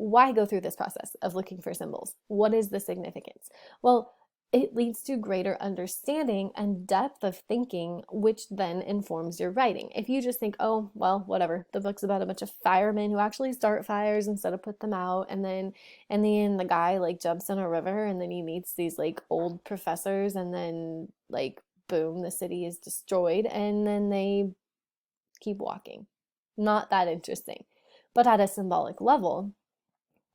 why go through this process of looking for symbols? What is the significance? Well, it leads to greater understanding and depth of thinking, which then informs your writing. If you just think, oh, well, whatever, the book's about a bunch of firemen who actually start fires instead of put them out, and then in the end, the guy like jumps in a river, and then he meets these like old professors, and then like boom, the city is destroyed, and then they keep walking. Not that interesting. But at a symbolic level,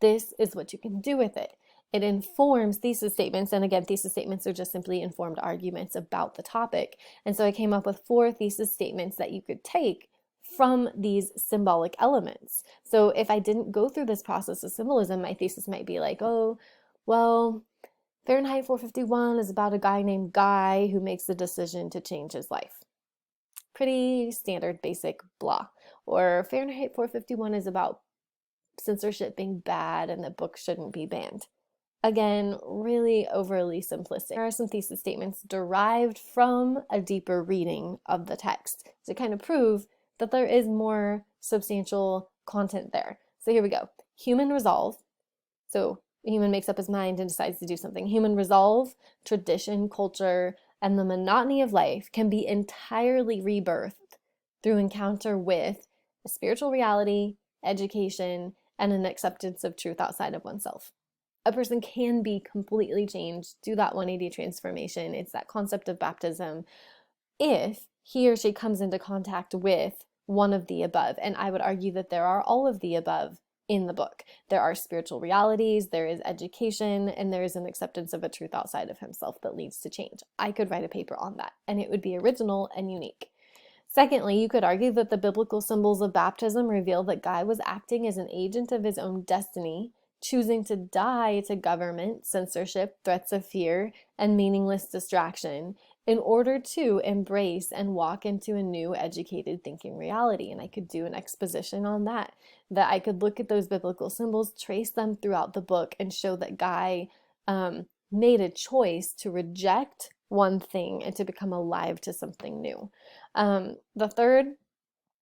this is what you can do with it. It informs thesis statements. And again, thesis statements are just simply informed arguments about the topic. And so I came up with 4 thesis statements that you could take from these symbolic elements. So if I didn't go through this process of symbolism, my thesis might be like, oh, well, Fahrenheit 451 is about a guy named Guy who makes the decision to change his life. Pretty standard, basic, blah. Or Fahrenheit 451 is about censorship being bad and that books shouldn't be banned. Again, really overly simplistic. There are some thesis statements derived from a deeper reading of the text to kind of prove that there is more substantial content there. So here we go. Human resolve. So a human makes up his mind and decides to do something. Human resolve, tradition, culture, and the monotony of life can be entirely rebirthed through encounter with a spiritual reality, education, and an acceptance of truth outside of oneself. A person can be completely changed, do that 180 transformation. It's that concept of baptism if he or she comes into contact with one of the above. And I would argue that there are all of the above in the book. There are spiritual realities, there is education, and there is an acceptance of a truth outside of himself that leads to change. I could write a paper on that, and it would be original and unique. Secondly, you could argue that the biblical symbols of baptism reveal that Guy was acting as an agent of his own destiny, choosing to die to government, censorship, threats of fear, and meaningless distraction in order to embrace and walk into a new educated thinking reality. And I could do an exposition on that I could look at those biblical symbols, trace them throughout the book, and show that Guy made a choice to reject one thing and to become alive to something new. The third,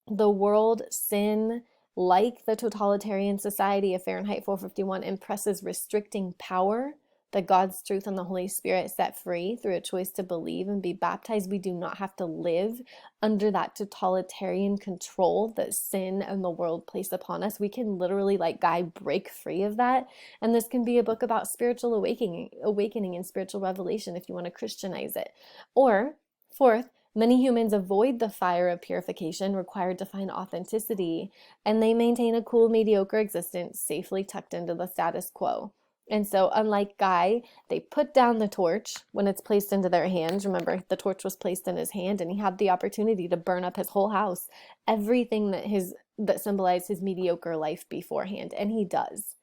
the world sin, like the totalitarian society of Fahrenheit 451, impresses restricting power that God's truth and the Holy Spirit set free through a choice to believe and be baptized. We do not have to live under that totalitarian control that sin and the world place upon us. We can literally, like Guy, break free of that. And this can be a book about spiritual awakening and spiritual revelation if you want to Christianize it. Or, fourth, many humans avoid the fire of purification required to find authenticity, and they maintain a cool, mediocre existence safely tucked into the status quo. And so, unlike Guy, they put down the torch when it's placed into their hands. Remember, the torch was placed in his hand, and he had the opportunity to burn up his whole house, everything that symbolized his mediocre life beforehand, and he does.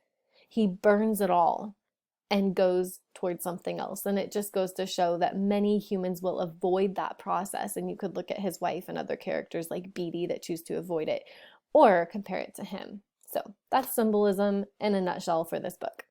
He burns it all and goes towards something else. And it just goes to show that many humans will avoid that process. And you could look at his wife and other characters like Beatty that choose to avoid it, or compare it to him. So that's symbolism in a nutshell for this book.